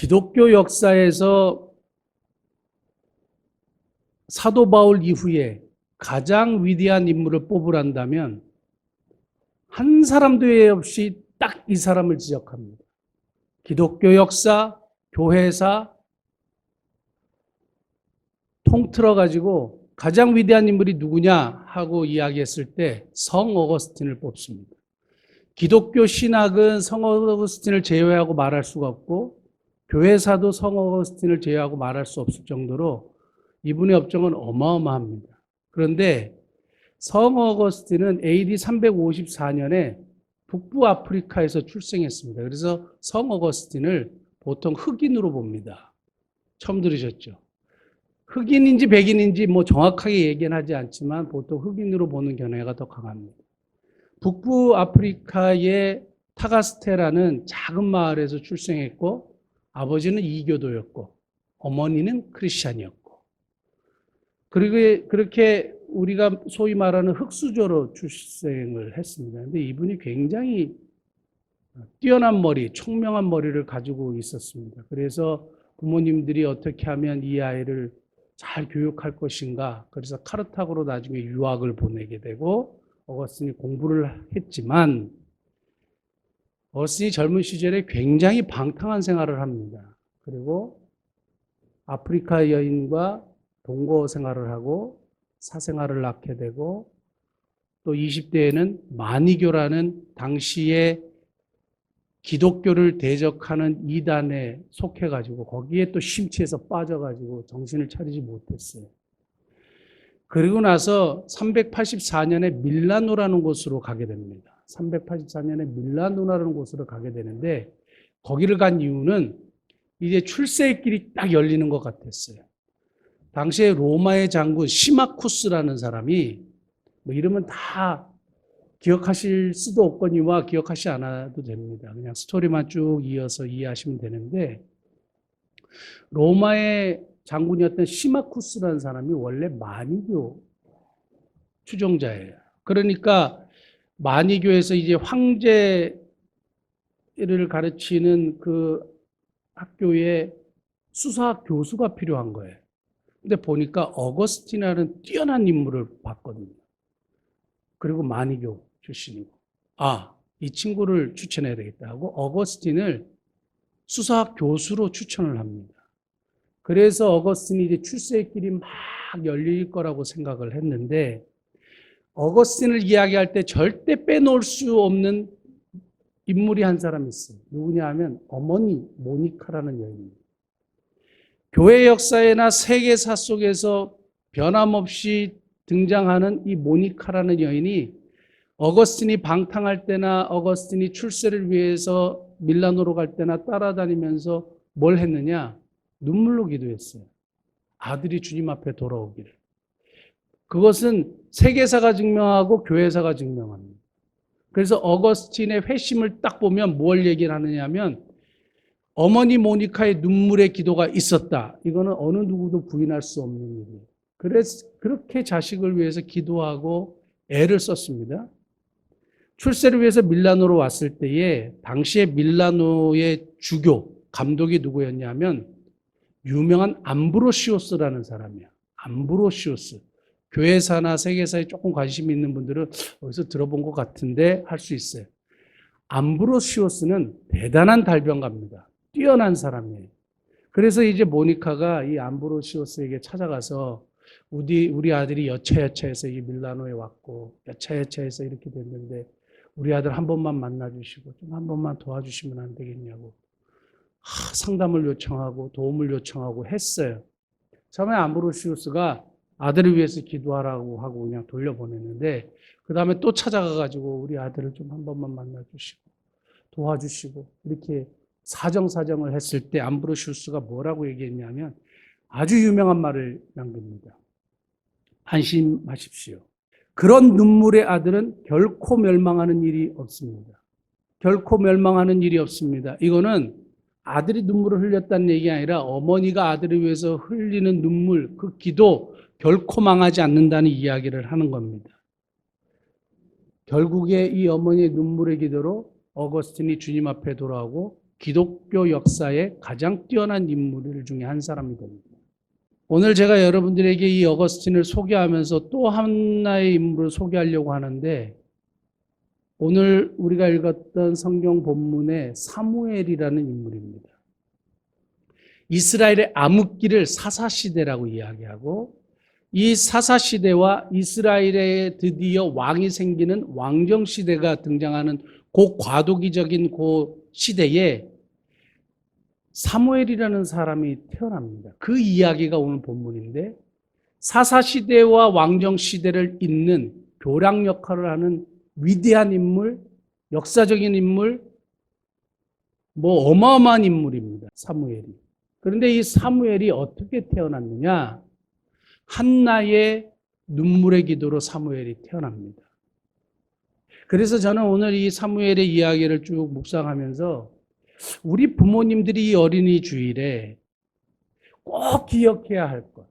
기독교 역사에서 사도 바울 이후에 가장 위대한 인물을 뽑으란다면 한 사람도 예외 없이 딱 이 사람을 지적합니다. 기독교 역사, 교회사 통틀어 가지고 가장 위대한 인물이 누구냐 하고 이야기했을 때 성 어거스틴을 뽑습니다. 기독교 신학은 성 어거스틴을 제외하고 말할 수가 없고 교회사도 성 어거스틴을 제외하고 말할 수 없을 정도로 이분의 업적은 어마어마합니다. 그런데 성 어거스틴은 AD 354년에 북부 아프리카에서 출생했습니다. 그래서 성 어거스틴을 보통 흑인으로 봅니다. 처음 들으셨죠? 흑인인지 백인인지 뭐 정확하게 얘기는 하지 않지만 보통 흑인으로 보는 견해가 더 강합니다. 북부 아프리카의 타가스테라는 작은 마을에서 출생했고 아버지는 이교도였고 어머니는 크리스찬이었고 그리고 그렇게 우리가 소위 말하는 흑수저로 출생을 했습니다. 그런데 이분이 굉장히 뛰어난 머리, 총명한 머리를 가지고 있었습니다. 그래서 부모님들이 어떻게 하면 이 아이를 잘 교육할 것인가. 그래서 카르타고로 나중에 유학을 보내게 되고 어거스틴이 공부를 했지만 어거스틴이 젊은 시절에 굉장히 방탕한 생활을 합니다. 그리고 아프리카 여인과 동거 생활을 하고 사생활을 낳게 되고 또 20대에는 마니교라는 당시에 기독교를 대적하는 이단에 속해가지고 거기에 또 심취해서 빠져가지고 정신을 차리지 못했어요. 그리고 나서 384년에 밀라노라는 곳으로 가게 됩니다. 384년에 밀라노라는 곳으로 가게 되는데 거기를 간 이유는 이제 출세의 길이 딱 열리는 것 같았어요. 당시에 로마의 장군 시마쿠스라는 사람이 뭐 이러면 다 기억하실 수도 없거니와 기억하시지 않아도 됩니다. 그냥 스토리만 쭉 이어서 이해하시면 되는데 로마의 장군이었던 시마쿠스라는 사람이 원래 마니교 추종자예요. 그러니까 마니교에서 이제 황제를 가르치는 그 학교에 수사학 교수가 필요한 거예요. 근데 보니까 어거스틴이라는 뛰어난 인물을 봤거든요. 그리고 마니교 출신이고 이 친구를 추천해야 되겠다 하고 어거스틴을 수사학 교수로 추천을 합니다. 그래서 어거스틴이 이제 출세의 길이 막 열릴 거라고 생각을 했는데 어거스틴을 이야기할 때 절대 빼놓을 수 없는 인물이 한 사람이 있어요. 누구냐 하면 어머니 모니카라는 여인입니다. 교회 역사에나 세계사 속에서 변함없이 등장하는 이 모니카라는 여인이 어거스틴이 방탕할 때나 어거스틴이 출세를 위해서 밀라노로 갈 때나 따라다니면서 뭘 했느냐? 눈물로 기도했어요. 아들이 주님 앞에 돌아오기를. 그것은 세계사가 증명하고 교회사가 증명합니다. 그래서 어거스틴의 회심을 딱 보면 뭘 얘기를 하느냐 하면 어머니 모니카의 눈물의 기도가 있었다. 이거는 어느 누구도 부인할 수 없는 일이에요. 그래서 그렇게 자식을 위해서 기도하고 애를 썼습니다. 출세를 위해서 밀라노로 왔을 때에 당시에 밀라노의 주교, 감독이 누구였냐면 유명한 암브로시오스라는 사람이야. 암브로시오스. 교회사나 세계사에 조금 관심이 있는 분들은 어디서 들어본 것 같은데 할 수 있어요. 암브로시오스는 대단한 달변가입니다. 뛰어난 사람이에요. 그래서 이제 모니카가 이 암브로시오스에게 찾아가서 우리 아들이 여차여차해서 이 밀라노에 왔고 여차여차해서 이렇게 됐는데 우리 아들 한 번만 만나주시고 좀 한 번만 도와주시면 안 되겠냐고 상담을 요청하고 도움을 요청하고 했어요. 처음에 암브로시우스가 아들을 위해서 기도하라고 하고 그냥 돌려보냈는데 그 다음에 또 찾아가가지고 우리 아들을 좀 한 번만 만나주시고 도와주시고 이렇게 사정을 했을 때 암브로시우스가 뭐라고 얘기했냐면 아주 유명한 말을 남깁니다. 안심하십시오. 그런 눈물의 아들은 결코 멸망하는 일이 없습니다. 결코 멸망하는 일이 없습니다. 이거는 아들이 눈물을 흘렸다는 얘기가 아니라 어머니가 아들을 위해서 흘리는 눈물, 그 기도 결코 망하지 않는다는 이야기를 하는 겁니다. 결국에 이 어머니의 눈물의 기도로 어거스틴이 주님 앞에 돌아오고 기독교 역사의 가장 뛰어난 인물 중에 한 사람이 됩니다. 오늘 제가 여러분들에게 이 어거스틴을 소개하면서 또 하나의 인물을 소개하려고 하는데, 오늘 우리가 읽었던 성경 본문의 사무엘이라는 인물입니다. 이스라엘의 암흑기를 사사시대라고 이야기하고, 이 사사시대와 이스라엘에 드디어 왕이 생기는 왕정시대가 등장하는 그 과도기적인 그 시대에 사무엘이라는 사람이 태어납니다. 그 이야기가 오늘 본문인데, 사사시대와 왕정시대를 잇는 교량 역할을 하는 위대한 인물, 역사적인 인물, 어마어마한 인물입니다. 사무엘이. 그런데 이 사무엘이 어떻게 태어났느냐? 한나의 눈물의 기도로 사무엘이 태어납니다. 그래서 저는 오늘 이 사무엘의 이야기를 쭉 묵상하면서 우리 부모님들이 이 어린이 주일에 꼭 기억해야 할 것.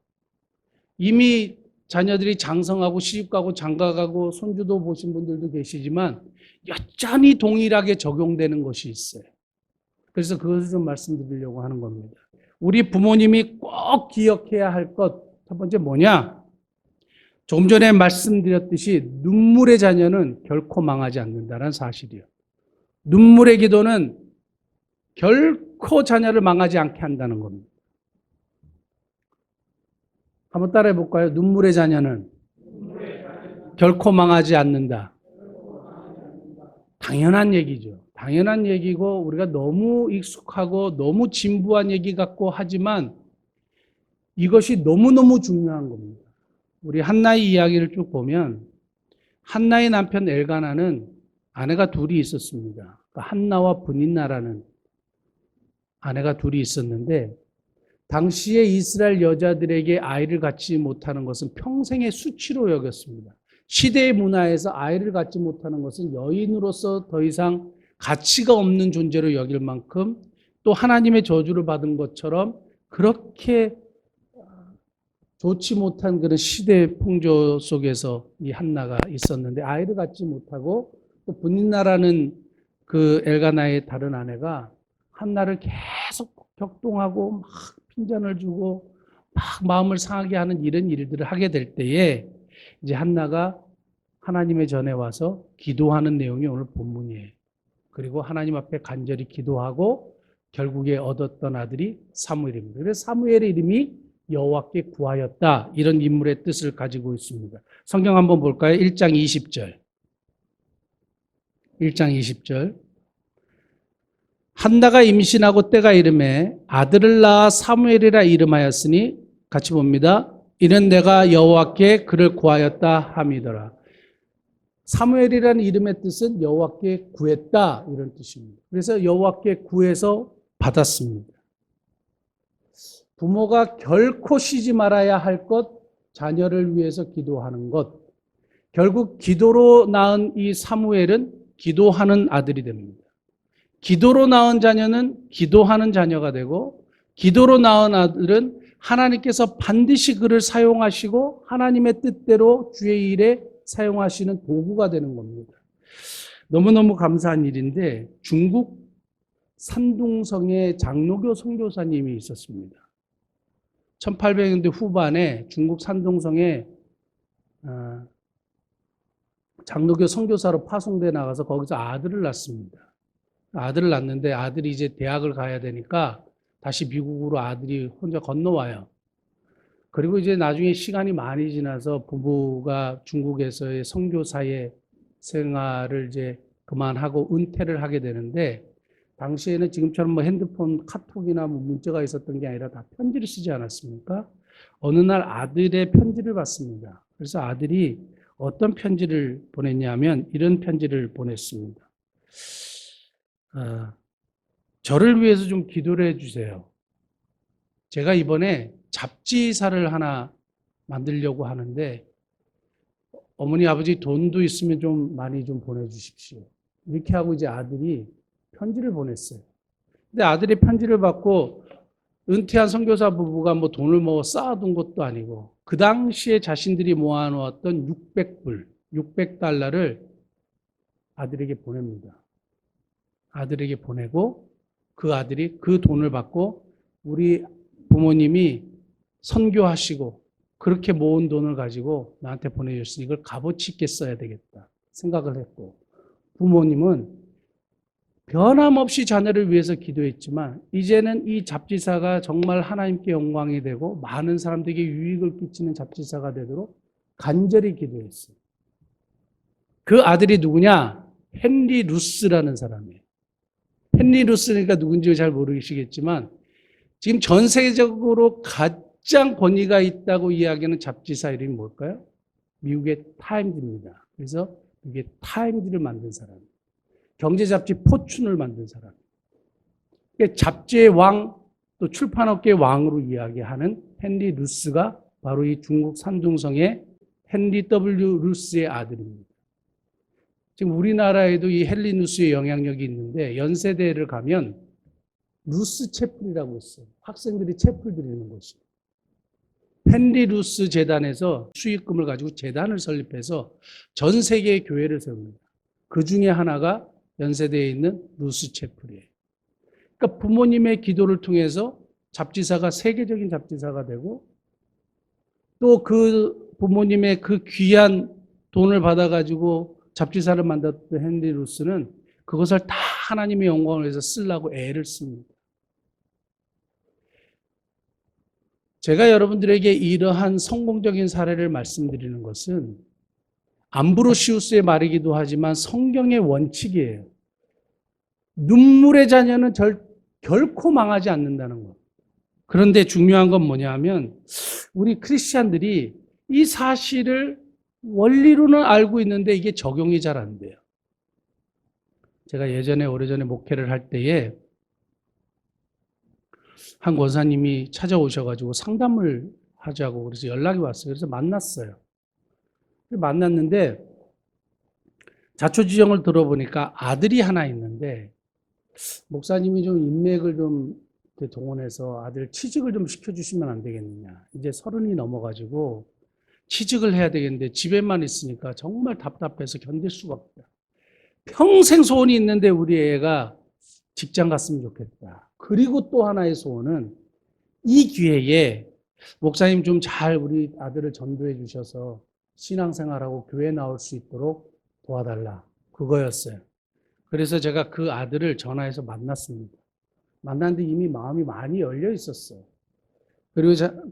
이미 자녀들이 장성하고 시집가고 장가가고 손주도 보신 분들도 계시지만 여전히 동일하게 적용되는 것이 있어요. 그래서 그것을 좀 말씀드리려고 하는 겁니다. 우리 부모님이 꼭 기억해야 할 것, 첫 번째 뭐냐? 조금 전에 말씀드렸듯이 눈물의 자녀는 결코 망하지 않는다는 사실이요. 눈물의 기도는 결코 자녀를 망하지 않게 한다는 겁니다. 한번 따라해 볼까요? 눈물의 자녀는 결코 망하지 않는다. 당연한 얘기죠. 당연한 얘기고 우리가 너무 익숙하고 너무 진부한 얘기 같고 하지만 이것이 너무너무 중요한 겁니다. 우리 한나의 이야기를 쭉 보면 한나의 남편 엘가나는 아내가 둘이 있었습니다. 한나와 브닌나라는 아내가 둘이 있었는데 당시에 이스라엘 여자들에게 아이를 갖지 못하는 것은 평생의 수치로 여겼습니다. 시대의 문화에서 아이를 갖지 못하는 것은 여인으로서 더 이상 가치가 없는 존재로 여길 만큼 또 하나님의 저주를 받은 것처럼 그렇게 좋지 못한 그런 시대의 풍조 속에서 이 한나가 있었는데 아이를 갖지 못하고 또 브닌나라는 그 엘가나의 다른 아내가 한나를 계속 격동하고 막 핀잔을 주고 막 마음을 상하게 하는 이런 일들을 하게 될 때에 이제 한나가 하나님의 전에 와서 기도하는 내용이 오늘 본문이에요. 그리고 하나님 앞에 간절히 기도하고 결국에 얻었던 아들이 사무엘입니다. 그래서 사무엘의 이름이 여호와께 구하였다. 이런 인물의 뜻을 가지고 있습니다. 성경 한번 볼까요? 1장 20절. 1장 20절. 한나가 임신하고 때가 이르매 아들을 낳아 사무엘이라 이름하였으니 같이 봅니다. 이는 내가 여호와께 그를 구하였다 함이더라. 사무엘이라는 이름의 뜻은 여호와께 구했다 이런 뜻입니다. 그래서 여호와께 구해서 받았습니다. 부모가 결코 쉬지 말아야 할 것, 자녀를 위해서 기도하는 것. 결국 기도로 낳은 이 사무엘은 기도하는 아들이 됩니다. 기도로 낳은 자녀는 기도하는 자녀가 되고 기도로 낳은 아들은 하나님께서 반드시 그를 사용하시고 하나님의 뜻대로 주의 일에 사용하시는 도구가 되는 겁니다. 너무너무 감사한 일인데 중국 산둥성에 장로교 선교사님이 있었습니다. 1800년대 후반에 중국 산둥성에 장로교 선교사로 파송돼 나가서 거기서 아들을 낳습니다. 아들을 낳는데 아들이 이제 대학을 가야 되니까 다시 미국으로 아들이 혼자 건너와요. 그리고 이제 나중에 시간이 많이 지나서 부부가 중국에서의 선교사의 생활을 이제 그만하고 은퇴를 하게 되는데 당시에는 지금처럼 뭐 핸드폰 카톡이나 뭐 문자가 있었던 게 아니라 다 편지를 쓰지 않았습니까? 어느 날 아들의 편지를 받습니다. 그래서 아들이 어떤 편지를 보냈냐면 이런 편지를 보냈습니다. 저를 위해서 좀 기도를 해주세요. 제가 이번에 잡지사를 하나 만들려고 하는데 어머니 아버지 돈도 있으면 좀 많이 좀 보내주십시오. 이렇게 하고 이제 아들이 편지를 보냈어요. 근데 아들이 편지를 받고 은퇴한 선교사 부부가 뭐 돈을 뭐 쌓아둔 것도 아니고 그 당시에 자신들이 모아놓았던 600불, 600달러를 아들에게 보냅니다. 아들에게 보내고 그 아들이 그 돈을 받고 우리 부모님이 선교하시고 그렇게 모은 돈을 가지고 나한테 보내줬으니 이걸 값어치 있게 써야 되겠다 생각을 했고, 부모님은 변함없이 자녀를 위해서 기도했지만 이제는 이 잡지사가 정말 하나님께 영광이 되고 많은 사람들에게 유익을 끼치는 잡지사가 되도록 간절히 기도했어요. 그 아들이 누구냐? 헨리 루스라는 사람이에요. 헨리 루스니까 누군지 잘 모르시겠지만 지금 전 세계적으로 가장 권위가 있다고 이야기하는 잡지사 이름이 뭘까요? 미국의 타임즈입니다. 그래서 이게 타임즈를 만든 사람이에요. 경제 잡지 포춘을 만든 사람. 잡지의 왕, 또 출판업계의 왕으로 이야기하는 헨리 루스가 바로 이 중국 산둥성의 헨리 W. 루스의 아들입니다. 지금 우리나라에도 이 헨리 루스의 영향력이 있는데 연세대를 가면 루스 채플이라고 있어요. 학생들이 채플 드리는 곳이에요. 헨리 루스 재단에서 수익금을 가지고 재단을 설립해서 전 세계의 교회를 세웁니다. 그 중에 하나가 연세대에 있는 루스 채플이에요. 그러니까 부모님의 기도를 통해서 잡지사가 세계적인 잡지사가 되고 또 그 부모님의 그 귀한 돈을 받아가지고 잡지사를 만들었던 헨리 루스는 그것을 다 하나님의 영광을 위해서 쓰려고 애를 씁니다. 제가 여러분들에게 이러한 성공적인 사례를 말씀드리는 것은 암브로시우스의 말이기도 하지만 성경의 원칙이에요. 눈물의 자녀는 결코 망하지 않는다는 것. 그런데 중요한 건 뭐냐면 우리 크리스찬들이 이 사실을 원리로는 알고 있는데 이게 적용이 잘 안 돼요. 제가 예전에 오래전에 목회를 할 때에 한 권사님이 찾아오셔가지고 상담을 하자고 그래서 연락이 왔어요. 그래서 만났어요. 만났는데 자초지종을 들어보니까 아들이 하나 있는데 목사님이 좀 인맥을 좀 동원해서 아들 취직을 좀 시켜주시면 안 되겠느냐. 이제 30이 넘어가지고 취직을 해야 되겠는데 집에만 있으니까 정말 답답해서 견딜 수가 없다. 평생 소원이 있는데 우리 애가 직장 갔으면 좋겠다. 그리고 또 하나의 소원은 이 기회에 목사님 좀 잘 우리 아들을 전도해 주셔서 신앙생활하고 교회 나올 수 있도록 도와달라. 그거였어요. 그래서 제가 그 아들을 전화해서 만났습니다. 만났는데 이미 마음이 많이 열려 있었어요.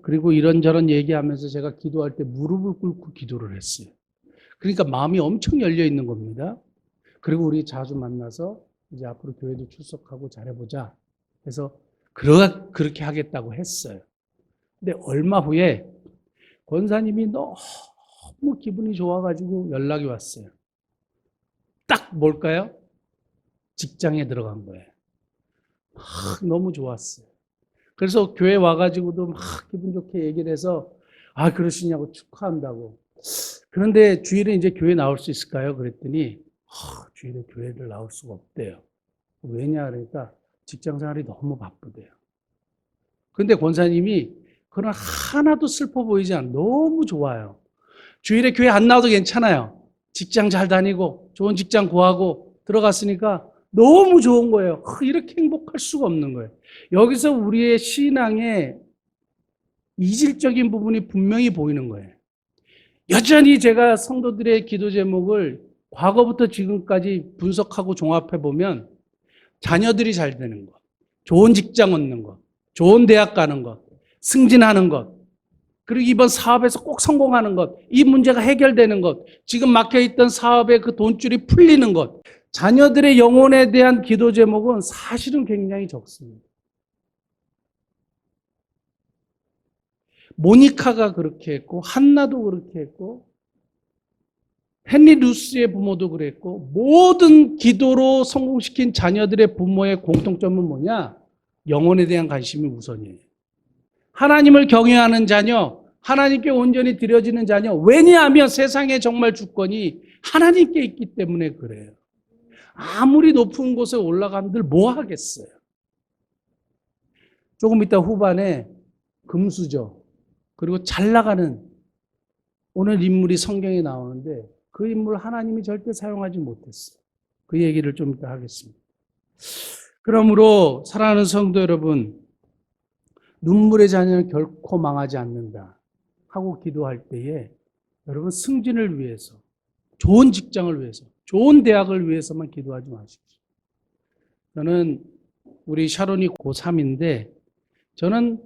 그리고 이런저런 얘기하면서 제가 기도할 때 무릎을 꿇고 기도를 했어요. 그러니까 마음이 엄청 열려 있는 겁니다. 그리고 우리 자주 만나서 이제 앞으로 교회도 출석하고 잘해보자 해서 그렇게 하겠다고 했어요. 근데 얼마 후에 권사님이 너무 기분이 좋아가지고 연락이 왔어요. 딱 뭘까요? 직장에 들어간 거예요. 너무 좋았어요. 그래서 교회 와가지고도 막 기분 좋게 얘기를 해서 그러시냐고 축하한다고. 그런데 주일에 이제 교회 나올 수 있을까요? 그랬더니 주일에 교회를 나올 수가 없대요. 왜냐 그러니까 직장 생활이 너무 바쁘대요. 그런데 권사님이 그건 하나도 슬퍼 보이지 않아요. 너무 좋아요. 주일에 교회 안 나와도 괜찮아요. 직장 잘 다니고 좋은 직장 구하고 들어갔으니까 너무 좋은 거예요. 이렇게 행복할 수가 없는 거예요. 여기서 우리의 신앙의 이질적인 부분이 분명히 보이는 거예요. 여전히 제가 성도들의 기도 제목을 과거부터 지금까지 분석하고 종합해 보면 자녀들이 잘 되는 것, 좋은 직장 얻는 것, 좋은 대학 가는 것, 승진하는 것, 그리고 이번 사업에서 꼭 성공하는 것, 이 문제가 해결되는 것, 지금 막혀있던 사업의 그 돈줄이 풀리는 것, 자녀들의 영혼에 대한 기도 제목은 사실은 굉장히 적습니다. 모니카가 그렇게 했고 한나도 그렇게 했고 헨리 루스의 부모도 그랬고 모든 기도로 성공시킨 자녀들의 부모의 공통점은 뭐냐? 영혼에 대한 관심이 우선이에요. 하나님을 경외하는 자녀, 하나님께 온전히 드려지는 자녀. 왜냐하면 세상에 정말 주권이 하나님께 있기 때문에 그래요. 아무리 높은 곳에 올라간들 뭐 하겠어요. 조금 이따 후반에 금수저 그리고 잘 나가는 오늘 인물이 성경에 나오는데 그 인물 하나님이 절대 사용하지 못했어요. 그 얘기를 좀 이따 하겠습니다. 그러므로 사랑하는 성도 여러분, 눈물의 자녀는 결코 망하지 않는다 하고 기도할 때에 여러분 승진을 위해서, 좋은 직장을 위해서, 좋은 대학을 위해서만 기도하지 마십시오. 저는 우리 샤론이 고3인데 저는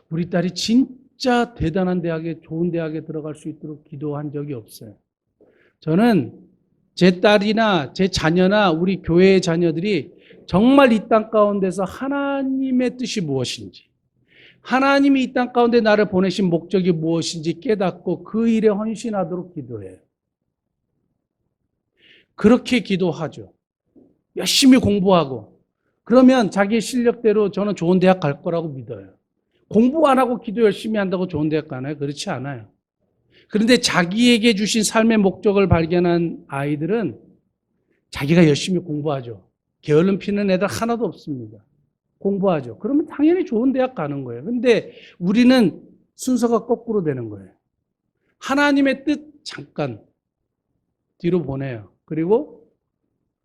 우리 딸이 진짜 대단한 대학에, 좋은 대학에 들어갈 수 있도록 기도한 적이 없어요. 저는 제 딸이나 제 자녀나 우리 교회의 자녀들이 정말 이 땅 가운데서 하나님의 뜻이 무엇인지, 하나님이 이 땅 가운데 나를 보내신 목적이 무엇인지 깨닫고 그 일에 헌신하도록 기도해요. 그렇게 기도하죠. 열심히 공부하고 그러면 자기의 실력대로 저는 좋은 대학 갈 거라고 믿어요. 공부 안 하고 기도 열심히 한다고 좋은 대학 가나요? 그렇지 않아요. 그런데 자기에게 주신 삶의 목적을 발견한 아이들은 자기가 열심히 공부하죠. 게으름 피는 애들 하나도 없습니다. 공부하죠. 그러면 당연히 좋은 대학 가는 거예요. 근데 우리는 순서가 거꾸로 되는 거예요. 하나님의 뜻 잠깐 뒤로 보내요. 그리고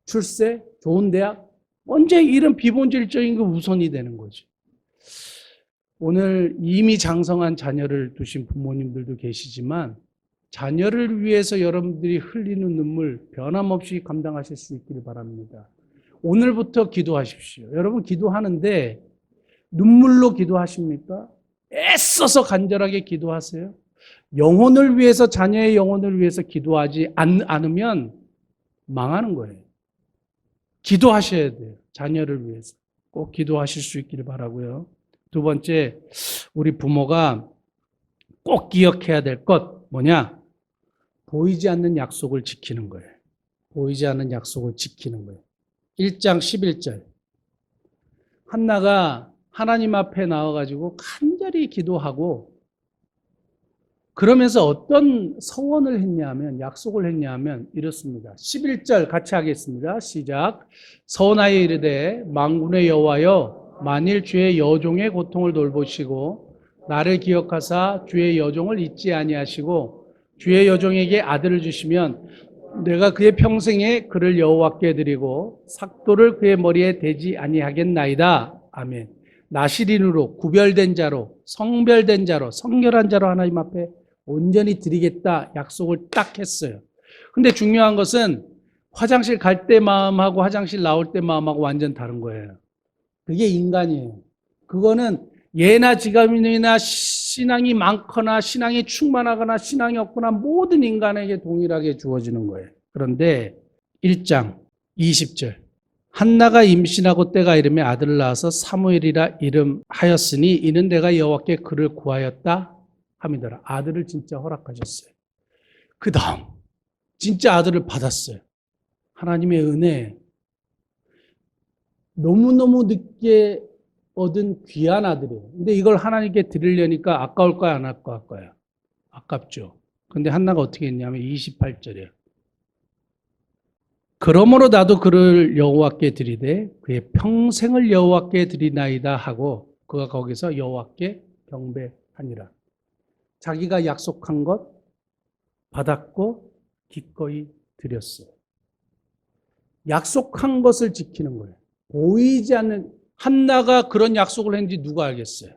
출세, 좋은 대학, 언제 이런 비본질적인 게 우선이 되는 거죠. 오늘 이미 장성한 자녀를 두신 부모님들도 계시지만 자녀를 위해서 여러분들이 흘리는 눈물 변함없이 감당하실 수 있기를 바랍니다. 오늘부터 기도하십시오. 여러분 기도하는데 눈물로 기도하십니까? 애써서 간절하게 기도하세요. 영혼을 위해서, 자녀의 영혼을 위해서 기도하지 않으면 망하는 거예요. 기도하셔야 돼요. 자녀를 위해서. 꼭 기도하실 수 있기를 바라고요. 두 번째, 우리 부모가 꼭 기억해야 될 것 뭐냐? 보이지 않는 약속을 지키는 거예요. 보이지 않는 약속을 지키는 거예요. 1장 11절. 한나가 하나님 앞에 나와가지고 간절히 기도하고 그러면서 어떤 서원을 했냐면, 약속을 했냐면 이렇습니다. 11절 같이 하겠습니다. 시작. 서원하여 이르되 만군의 여호와여 만일 주의 여종의 고통을 돌보시고 나를 기억하사 주의 여종을 잊지 아니하시고 주의 여종에게 아들을 주시면 내가 그의 평생에 그를 여호와께 드리고 삭도를 그의 머리에 대지 아니하겠나이다. 아멘. 나실인으로 구별된 자로, 성별된 자로, 성결한 자로 하나님 앞에 온전히 드리겠다 약속을 딱 했어요. 근데 중요한 것은 화장실 갈 때 마음하고 화장실 나올 때 마음하고 완전 다른 거예요. 그게 인간이에요. 그거는 예나 지금이나 신앙이 많거나 신앙이 충만하거나 신앙이 없거나 모든 인간에게 동일하게 주어지는 거예요. 그런데 1장 20절 한나가 임신하고 때가 이르매 아들을 낳아서 사무엘이라 이름하였으니 이는 내가 여호와께 그를 구하였다 함이더라. 아들을 진짜 허락하셨어요. 그 다음 진짜 아들을 받았어요. 하나님의 은혜. 너무너무 늦게 얻은 귀한 아들이에요. 근데 이걸 하나님께 드리려니까 아까울까요? 안 아까울까요? 아깝죠. 근데 한나가 어떻게 했냐면 28절이에요. 그러므로 나도 그를 여호와께 드리되 그의 평생을 여호와께 드리나이다 하고 그가 거기서 여호와께 경배하니라. 자기가 약속한 것 받았고 기꺼이 드렸어요. 약속한 것을 지키는 거예요. 보이지 않는, 한나가 그런 약속을 했는지 누가 알겠어요?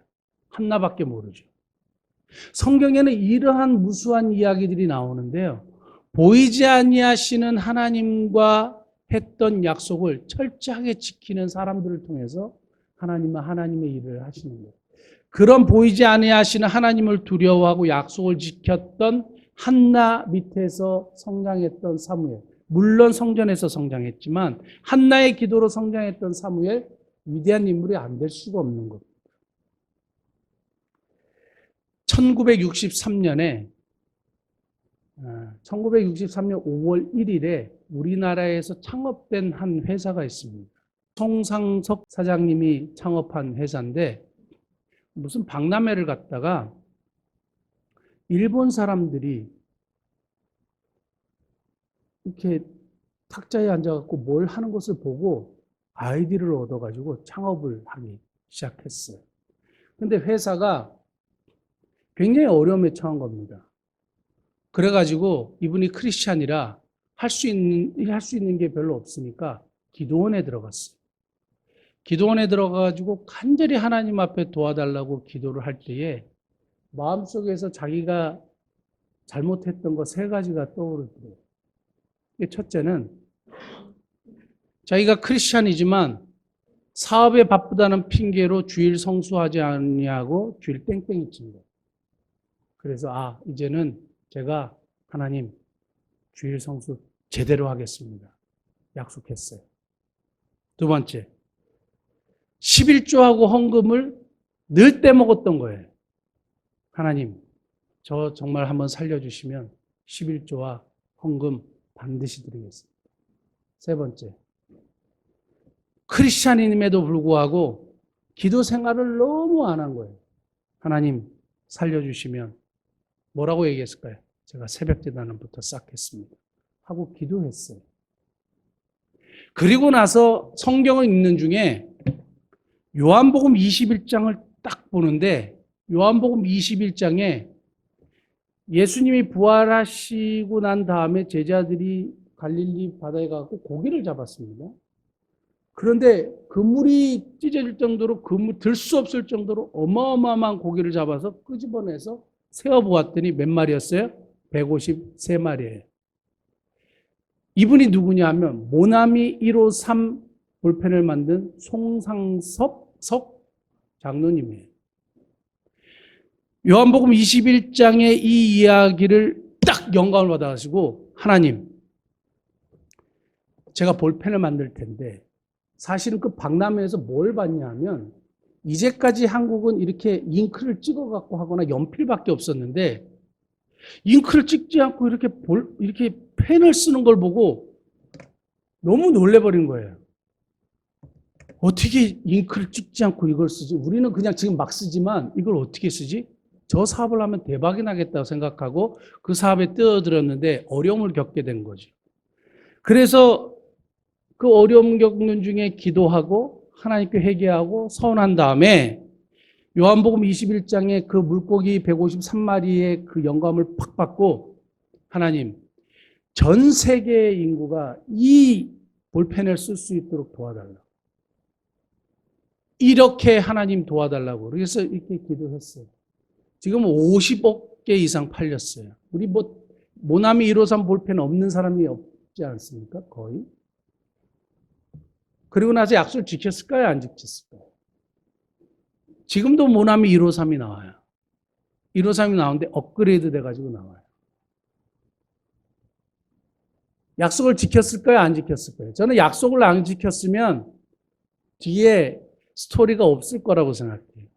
한나밖에 모르죠. 성경에는 이러한 무수한 이야기들이 나오는데요. 보이지 아니하시는 하나님과 했던 약속을 철저하게 지키는 사람들을 통해서 하나님은 하나님의 일을 하시는 거예요. 그런 보이지 아니하시는 하나님을 두려워하고 약속을 지켰던 한나 밑에서 성장했던 사무엘. 물론 성전에서 성장했지만 한나의 기도로 성장했던 사무엘, 위대한 인물이 안 될 수가 없는 겁니다. 1963년 5월 1일에 우리나라에서 창업된 한 회사가 있습니다. 송상석 사장님이 창업한 회사인데 무슨 박람회를 갔다가 일본 사람들이 이렇게 탁자에 앉아갖고 뭘 하는 것을 보고 아이디어를 얻어가지고 창업을 하기 시작했어요. 근데 회사가 굉장히 어려움에 처한 겁니다. 그래가지고 이분이 크리스찬이라 할 수 있는 게 별로 없으니까 기도원에 들어갔어요. 기도원에 들어가가지고 간절히 하나님 앞에 도와달라고 기도를 할 때에 마음속에서 자기가 잘못했던 거 세 가지가 떠오르더래요. 첫째는 자기가 크리스찬이지만 사업에 바쁘다는 핑계로 주일 성수하지 않냐고 주일 땡땡이 친 거예요. 그래서 이제는 제가 하나님 주일 성수 제대로 하겠습니다. 약속했어요. 두 번째, 11조하고 헌금을 늘 떼먹었던 거예요. 하나님, 저 정말 한번 살려주시면 11조와 헌금 반드시 드리겠습니다. 세 번째, 크리스찬임에도 불구하고 기도 생활을 너무 안 한 거예요. 하나님 살려주시면 뭐라고 얘기했을까요? 제가 새벽제단부터 싹 했습니다. 하고 기도했어요. 그리고 나서 성경을 읽는 중에 요한복음 21장을 딱 보는데 요한복음 21장에 예수님이 부활하시고 난 다음에 제자들이 갈릴리 바다에 가서 고기를 잡았습니다. 그런데 그물이 찢어질 정도로 그물 들 수 없을 정도로 어마어마한 고기를 잡아서 끄집어내서 세어보았더니 몇 마리였어요? 153마리예요. 이분이 누구냐 하면 모나미 153 볼펜을 만든 송상석 장로님이에요. 요한복음 21장의 이 이야기를 딱 영감을 받아가지고 하나님, 제가 볼펜을 만들 텐데 사실은 그 박람회에서 뭘 봤냐 하면 이제까지 한국은 이렇게 잉크를 찍어갖고 하거나 연필밖에 없었는데 잉크를 찍지 않고 이렇게 펜을 쓰는 걸 보고 너무 놀래버린 거예요. 어떻게 잉크를 찍지 않고 이걸 쓰지? 우리는 그냥 지금 막 쓰지만 이걸 어떻게 쓰지? 저 사업을 하면 대박이 나겠다고 생각하고 그 사업에 뛰어들었는데 어려움을 겪게 된 거죠. 그래서 그 어려움 겪는 중에 기도하고 하나님께 회개하고 서운한 다음에 요한복음 21장에 그 물고기 153마리의 그 영감을 팍 받고 하나님, 전 세계의 인구가 이 볼펜을 쓸 수 있도록 도와달라고. 이렇게 하나님 도와달라고. 그래서 이렇게 기도했어요. 지금 50억 개 이상 팔렸어요. 우리 모나미 153 볼펜 없는 사람이 없지 않습니까? 거의. 그리고 나서 약속을 지켰을까요? 안 지켰을까요? 지금도 모나미 153이 나와요. 153이 나오는데 업그레이드 돼가지고 나와요. 약속을 지켰을까요? 안 지켰을까요? 저는 약속을 안 지켰으면 뒤에 스토리가 없을 거라고 생각해요.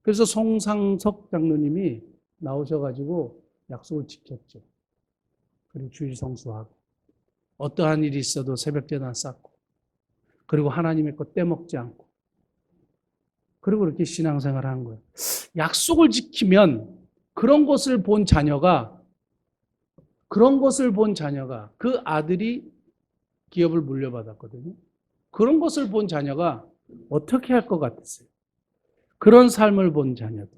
그래서 송상석 장로님이 나오셔가지고 약속을 지켰죠. 그리고 주일 성수하고 어떠한 일이 있어도 새벽제단 쌓고 그리고 하나님의 것 떼먹지 않고 그리고 그렇게 신앙생활을 한 거예요. 약속을 지키면 그런 것을 본 자녀가 그 아들이 기업을 물려받았거든요. 그런 것을 본 자녀가 어떻게 할 것 같으세요? 그런 삶을 본 자녀들.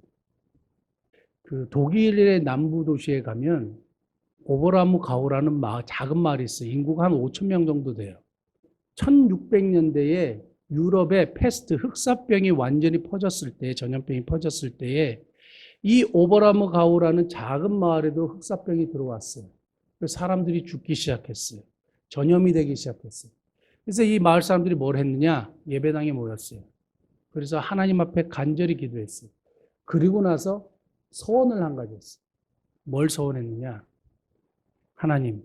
그 독일의 남부 도시에 가면 오버라무 가우라는 작은 마을이 있어요. 인구가 한 5천 명 정도 돼요. 1600년대에 유럽에 패스트 흑사병이 완전히 퍼졌을 때, 전염병이 퍼졌을 때에 이 오버라무 가우라는 작은 마을에도 흑사병이 들어왔어요. 그래서 사람들이 죽기 시작했어요. 전염이 되기 시작했어요. 그래서 이 마을 사람들이 뭘 했느냐? 예배당에 모였어요. 그래서 하나님 앞에 간절히 기도했어요. 그리고 나서 소원을 한 가지 했어요. 뭘 소원했느냐? 하나님,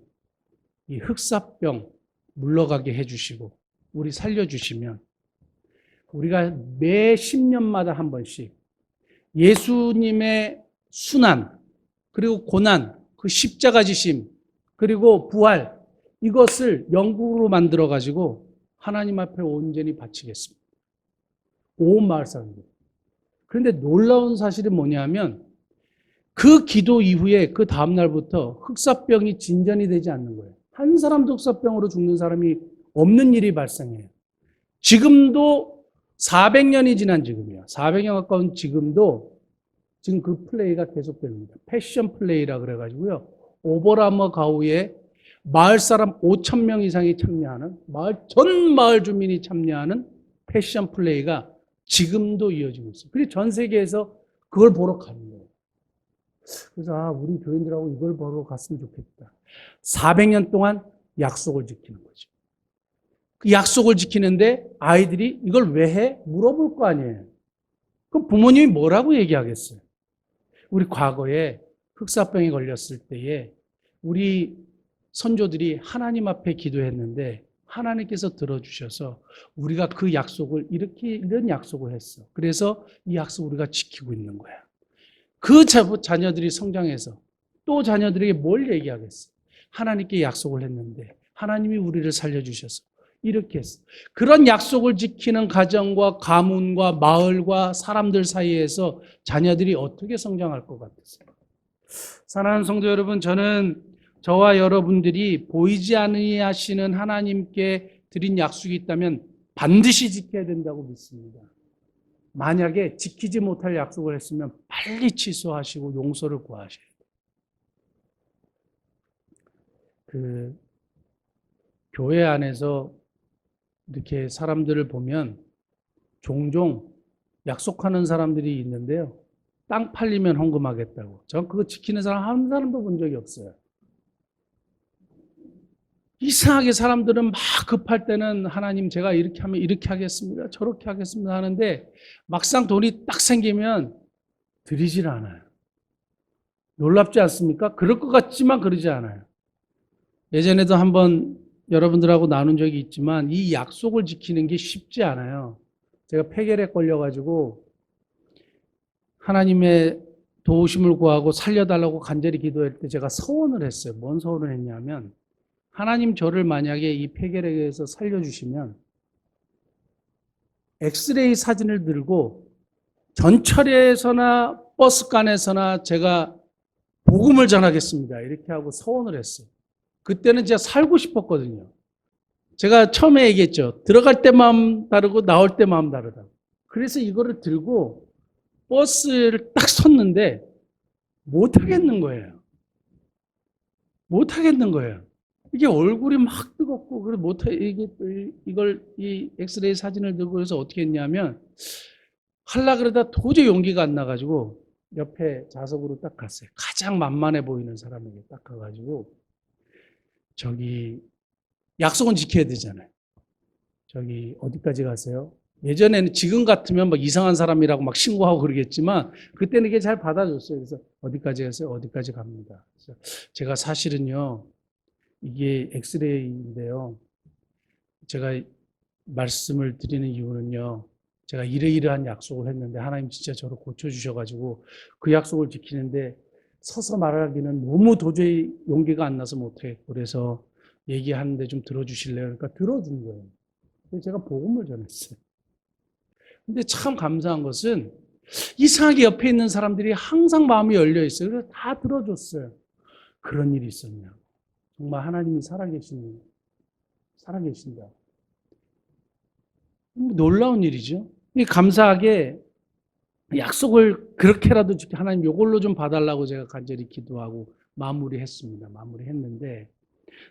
이 흑사병 물러가게 해주시고 우리 살려주시면 우리가 매 10년마다 한 번씩 예수님의 순환 그리고 고난, 그 십자가 지심 그리고 부활 이것을 영국으로 만들어 가지고 하나님 앞에 온전히 바치겠습니다. 온 마을 사람들. 그런데 놀라운 사실이 뭐냐면 그 기도 이후에 그 다음 날부터 흑사병이 진전이 되지 않는 거예요. 한 사람도 흑사병으로 죽는 사람이 없는 일이 발생해요. 지금도 400년이 지난 지금이요. 400년 가까운 지금도 지금 그 플레이가 계속됩니다. 패션 플레이라 그래가지고요. 오버라머 가우에 마을 사람 5천 명 이상이 참여하는 전 마을 주민이 참여하는 패션 플레이가 지금도 이어지고 있어요. 그리고 전 세계에서 그걸 보러 가는 거예요. 그래서 우리 교인들하고 이걸 보러 갔으면 좋겠다. 400년 동안 약속을 지키는 거죠. 그 약속을 지키는데 아이들이 이걸 왜 해? 물어볼 거 아니에요. 그럼 부모님이 뭐라고 얘기하겠어요? 우리 과거에 흑사병에 걸렸을 때에 우리 선조들이 하나님 앞에 기도했는데 하나님께서 들어주셔서 우리가 그 약속을 이런 약속을 했어. 그래서 이 약속을 우리가 지키고 있는 거야. 그 자녀들이 성장해서 또 자녀들에게 뭘 얘기하겠어? 하나님께 약속을 했는데 하나님이 우리를 살려주셔서 이렇게 했어. 그런 약속을 지키는 가정과 가문과 마을과 사람들 사이에서 자녀들이 어떻게 성장할 것 같으세요? 사랑하는 성도 여러분, 저는 저와 여러분들이 보이지 아니하시는 하나님께 드린 약속이 있다면 반드시 지켜야 된다고 믿습니다. 만약에 지키지 못할 약속을 했으면 빨리 취소하시고 용서를 구하셔야 돼요. 교회 안에서 이렇게 사람들을 보면 종종 약속하는 사람들이 있는데요. 땅 팔리면 헌금하겠다고. 전 그거 지키는 사람 한 사람도 본 적이 없어요. 이상하게 사람들은 막 급할 때는 하나님 제가 이렇게 하면 이렇게 하겠습니다. 저렇게 하겠습니다 하는데 막상 돈이 딱 생기면 드리질 않아요. 놀랍지 않습니까? 그럴 것 같지만 그러지 않아요. 예전에도 한번 여러분들하고 나눈 적이 있지만 이 약속을 지키는 게 쉽지 않아요. 제가 폐결에 걸려가지고 하나님의 도우심을 구하고 살려달라고 간절히 기도할 때 제가 서원을 했어요. 뭔 서원을 했냐면 하나님 저를 만약에 이 폐결에 의해서 살려주시면 엑스레이 사진을 들고 전철에서나 버스간에서나 제가 복음을 전하겠습니다. 이렇게 하고 서원을 했어요. 그때는 제가 살고 싶었거든요. 제가 처음에 얘기했죠. 들어갈 때 마음 다르고 나올 때 마음 다르다고. 그래서 이거를 들고 버스를 딱 섰는데 못 하겠는 거예요. 못 하겠는 거예요. 이게 얼굴이 막 뜨겁고 그래 이 엑스레이 사진을 들고 그래서 어떻게 했냐면 하려 그러다 도저히 용기가 안 나가지고 옆에 좌석으로 딱 갔어요. 가장 만만해 보이는 사람에게 딱 가가지고 저기 약속은 지켜야 되잖아요. 저기 어디까지 가세요? 예전에는 지금 같으면 막 이상한 사람이라고 막 신고하고 그러겠지만 그때는 이게 잘 받아줬어요. 그래서 어디까지 가세요? 어디까지 갑니다. 그래서 제가 사실은요 이게 엑스레이인데요. 제가 말씀을 드리는 이유는요. 제가 이러이러한 약속을 했는데 하나님 진짜 저를 고쳐주셔가지고 그 약속을 지키는데 서서 말하기는 너무 도저히 용기가 안 나서 못하겠고 그래서 얘기하는데 좀 들어주실래요? 그러니까 들어준 거예요. 그래서 제가 복음을 전했어요. 근데 참 감사한 것은 이상하게 옆에 있는 사람들이 항상 마음이 열려 있어요. 그래서 다 들어줬어요. 그런 일이 있었냐. 정말 하나님이 살아계신다. 놀라운 일이죠. 감사하게 약속을 그렇게라도 지켜 하나님 이걸로 좀 봐달라고 제가 간절히 기도하고 마무리했는데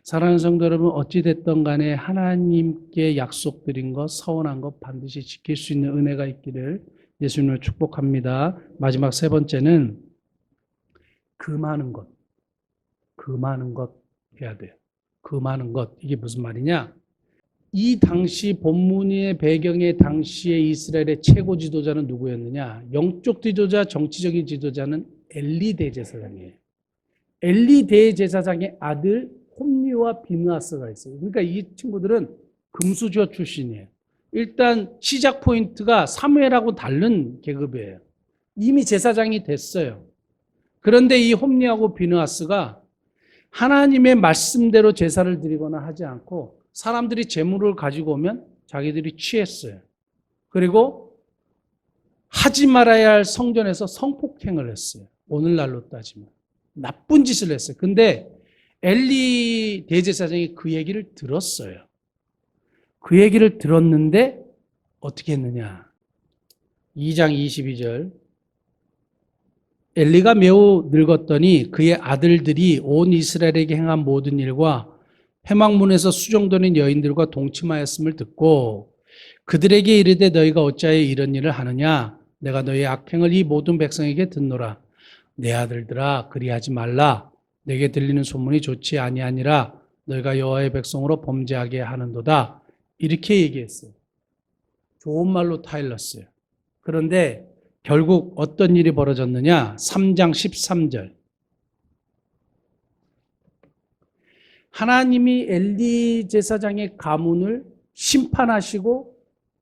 사랑하는 성도 여러분 어찌됐든 간에 하나님께 약속드린 것 서원한 것 반드시 지킬 수 있는 은혜가 있기를 예수님을 축복합니다. 마지막 세 번째는 그 많은 것 해야 돼요. 그 많은 것 이게 무슨 말이냐? 이 당시 본문의 배경의 당시의 이스라엘의 최고 지도자는 누구였느냐? 영적 지도자, 정치적인 지도자는 엘리 대제사장이에요. 엘리 대제사장의 아들 홈리와 비느하스가 있어요. 그러니까 이 친구들은 금수저 출신이에요. 일단 시작 포인트가 사무엘하고 다른 계급이에요. 이미 제사장이 됐어요. 그런데 이 홈리하고 비느하스가 하나님의 말씀대로 제사를 드리거나 하지 않고 사람들이 재물을 가지고 오면 자기들이 취했어요. 그리고 하지 말아야 할 성전에서 성폭행을 했어요. 오늘날로 따지면. 나쁜 짓을 했어요. 근데 엘리 대제사장이 그 얘기를 들었어요. 그 얘기를 들었는데 어떻게 했느냐. 2장 22절. 엘리가 매우 늙었더니 그의 아들들이 온 이스라엘에게 행한 모든 일과 회막문에서 수종되는 여인들과 동침하였음을 듣고 그들에게 이르되 너희가 어찌하여 이런 일을 하느냐? 내가 너희의 악행을 이 모든 백성에게 듣노라. 내 아들들아 그리하지 말라. 내게 들리는 소문이 좋지 아니하니라. 너희가 여호와의 백성으로 범죄하게 하는도다. 이렇게 얘기했어요. 좋은 말로 타일렀어요. 그런데 결국 어떤 일이 벌어졌느냐? 3장 13절. 하나님이 엘리 제사장의 가문을 심판하시고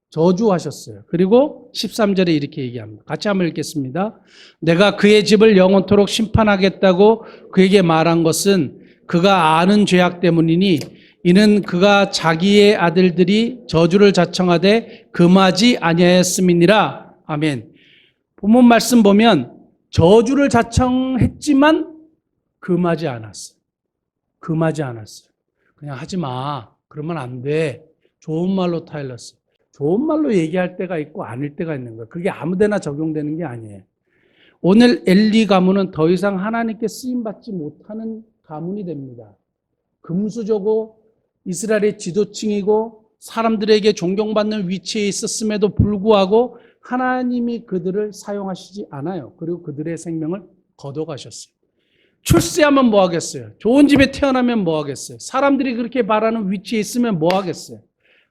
저주하셨어요. 그리고 13절에 이렇게 얘기합니다. 같이 한번 읽겠습니다. 내가 그의 집을 영원토록 심판하겠다고 그에게 말한 것은 그가 아는 죄악 때문이니 이는 그가 자기의 아들들이 저주를 자청하되 금하지 아니하였음이니라. 아멘. 본문 말씀 보면 저주를 자청했지만 금하지 않았어요. 금하지 않았어요. 그냥 하지 마. 그러면 안 돼. 좋은 말로 타일렀어요. 좋은 말로 얘기할 때가 있고 아닐 때가 있는 거예요. 그게 아무데나 적용되는 게 아니에요. 오늘 엘리 가문은 더 이상 하나님께 쓰임받지 못하는 가문이 됩니다. 금수저고 이스라엘의 지도층이고 사람들에게 존경받는 위치에 있었음에도 불구하고 하나님이 그들을 사용하시지 않아요. 그리고 그들의 생명을 거둬가셨어요. 출세하면 뭐 하겠어요? 좋은 집에 태어나면 뭐 하겠어요? 사람들이 그렇게 바라는 위치에 있으면 뭐 하겠어요?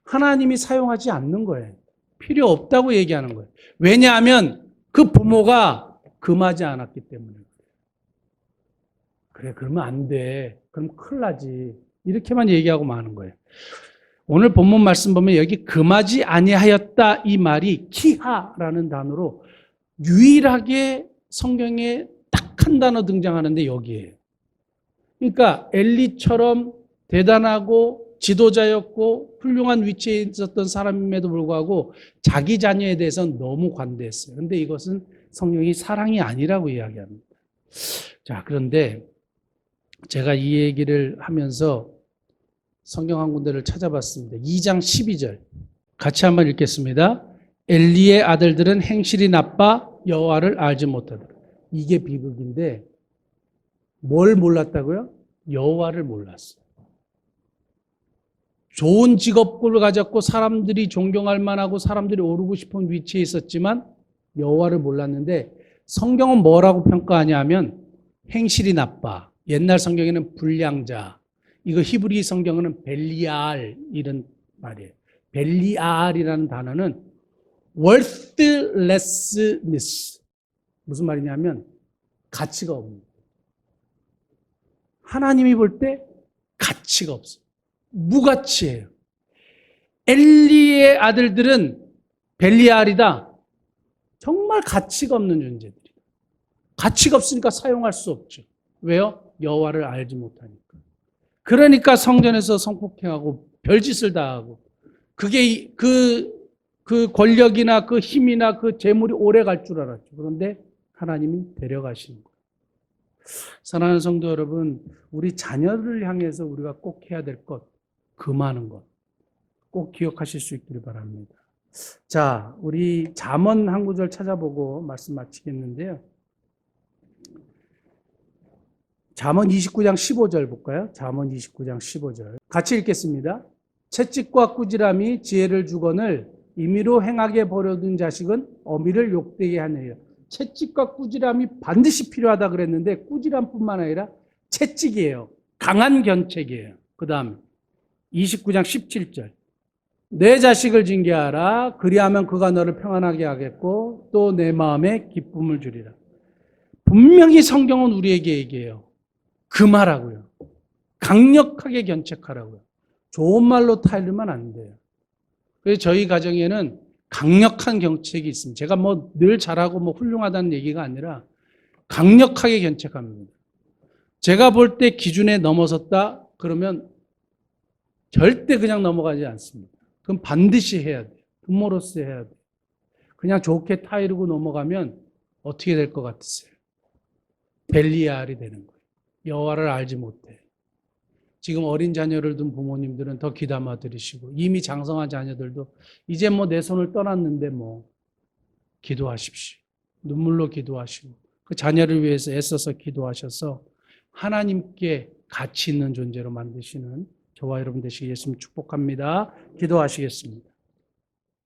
하나님이 사용하지 않는 거예요. 필요 없다고 얘기하는 거예요. 왜냐하면 그 부모가 금하지 않았기 때문에. 그래, 그러면 안 돼. 그럼 큰일 나지. 이렇게만 얘기하고 마는 거예요. 오늘 본문 말씀 보면 여기 금하지 아니하였다 이 말이 키하라는 단어로 유일하게 성경에 딱 한 단어 등장하는데 여기에요. 그러니까 엘리처럼 대단하고 지도자였고 훌륭한 위치에 있었던 사람임에도 불구하고 자기 자녀에 대해서는 너무 관대했어요. 그런데 이것은 성경이 사랑이 아니라고 이야기합니다. 자, 그런데 제가 이 얘기를 하면서 성경 한 군데를 찾아봤습니다. 2장 12절 같이 한번 읽겠습니다. 엘리의 아들들은 행실이 나빠 여호와를 알지 못하더라. 이게 비극인데 뭘 몰랐다고요? 여호와를 몰랐어요. 좋은 직업을 가졌고 사람들이 존경할 만하고 사람들이 오르고 싶은 위치에 있었지만 여호와를 몰랐는데 성경은 뭐라고 평가하냐 하면 행실이 나빠. 옛날 성경에는 불량자. 이거 히브리 성경은 벨리알 이런 말이에요. 벨리알이라는 단어는 worthlessness. 무슨 말이냐면 가치가 없는. 하나님이 볼 때 가치가 없어요. 무가치예요. 엘리의 아들들은 벨리알이다. 정말 가치가 없는 존재들이에요. 가치가 없으니까 사용할 수 없죠. 왜요? 여호와를 알지 못하니까. 그러니까 성전에서 성폭행하고 별짓을 다 하고 그게 그 권력이나 그 힘이나 그 재물이 오래 갈 줄 알았죠. 그런데 하나님이 데려가시는 거예요. 사랑하는 성도 여러분, 우리 자녀를 향해서 우리가 꼭 해야 될 것, 금하는 것, 꼭 기억하실 수 있기를 바랍니다. 자, 우리 잠언 한 구절 찾아보고 말씀 마치겠는데요. 잠언 29장 15절 볼까요? 잠언 29장 15절. 같이 읽겠습니다. 채찍과 꾸지람이 지혜를 주거늘 임의로 행하게 버려둔 자식은 어미를 욕되게 하느니라. 채찍과 꾸지람이 반드시 필요하다 그랬는데 꾸지람뿐만 아니라 채찍이에요. 강한 견책이에요. 그 다음 29장 17절. 내 자식을 징계하라. 그리하면 그가 너를 평안하게 하겠고 또 내 마음에 기쁨을 주리라. 분명히 성경은 우리에게 얘기해요. 금하라고요. 강력하게 견책하라고요. 좋은 말로 타이르면 안 돼요. 그래서 저희 가정에는 강력한 견책이 있습니다. 제가 뭐 늘 잘하고 뭐 훌륭하다는 얘기가 아니라 강력하게 견책합니다. 제가 볼 때 기준에 넘어섰다 그러면 절대 그냥 넘어가지 않습니다. 그럼 반드시 해야 돼요. 부모로서 해야 돼요. 그냥 좋게 타이르고 넘어가면 어떻게 될 것 같으세요? 벨리알이 되는 거예요. 여호와를 알지 못해. 지금 어린 자녀를 둔 부모님들은 더 귀담아 들으시고 이미 장성한 자녀들도 이제 뭐 내 손을 떠났는데 뭐 기도하십시오. 눈물로 기도하시고 그 자녀를 위해서 애써서 기도하셔서 하나님께 가치 있는 존재로 만드시는 저와 여러분 되시기 예수님 축복합니다. 기도하시겠습니다.